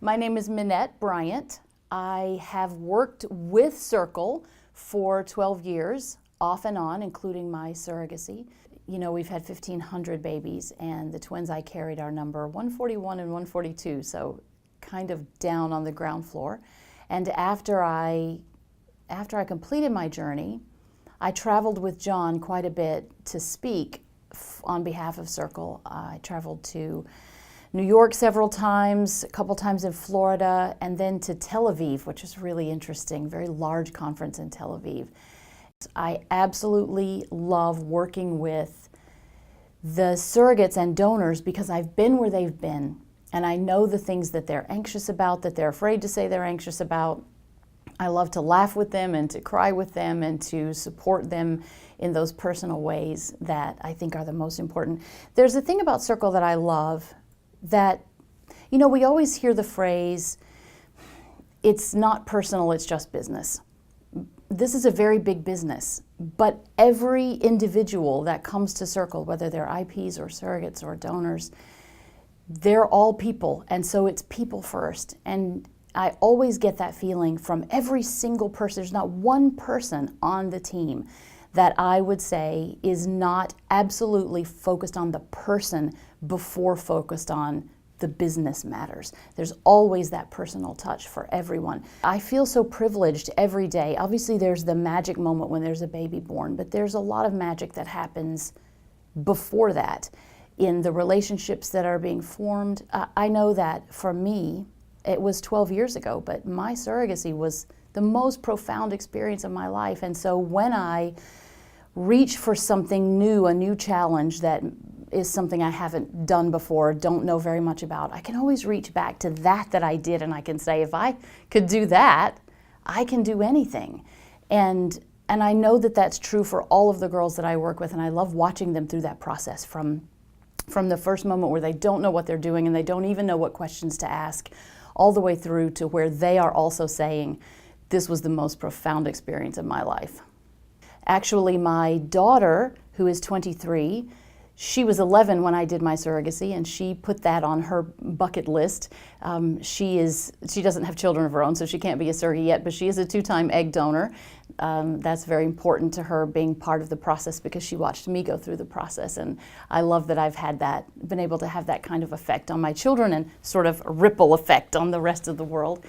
My name is Minette Bryant. I have worked with Circle for 12 years, off and on, including my surrogacy. You know, we've had 1,500 babies, and the twins I carried are number 141 and 142, so kind of down on the ground floor. And after I completed my journey, I traveled with John quite a bit to speak on behalf of Circle. I traveled to New York several times, a couple times in Florida, and then to Tel Aviv, which is really interesting, very large conference in Tel Aviv. I absolutely love working with the surrogates and donors because I've been where they've been, and I know the things that they're anxious about, that they're afraid to say they're anxious about. I love to laugh with them and to cry with them and to support them in those personal ways that I think are the most important. There's a thing about Circle that I love that, you know, we always hear the phrase, it's not personal, it's just business. This is a very big business, but every individual that comes to Circle, whether they're IPs or surrogates or donors, they're all people, and so it's people first. And I always get that feeling from every single person. There's not one person on the team that I would say is not absolutely focused on the person before focused on the business matters. There's always that personal touch for everyone. I feel so privileged every day. Obviously there's the magic moment when there's a baby born, but there's a lot of magic that happens before that in the relationships that are being formed. I know that for me, it was 12 years ago, but my surrogacy was the most profound experience of my life. And so when I reach for something new, a new challenge that is something I haven't done before, don't know very much about, I can always reach back to that I did, and I can say, if I could do that, I can do anything. And I know that that's true for all of the girls that I work with, and I love watching them through that process from the first moment where they don't know what they're doing and they don't even know what questions to ask, all the way through to where they are also saying, this was the most profound experience of my life. Actually, my daughter, who is 23, she was 11 when I did my surrogacy, and she put that on her bucket list. She doesn't have children of her own, so she can't be a surrogate yet, but she is a 2-time egg donor. That's very important to her, being part of the process, because she watched me go through the process, and I love that I've been able to have that kind of effect on my children and sort of a ripple effect on the rest of the world.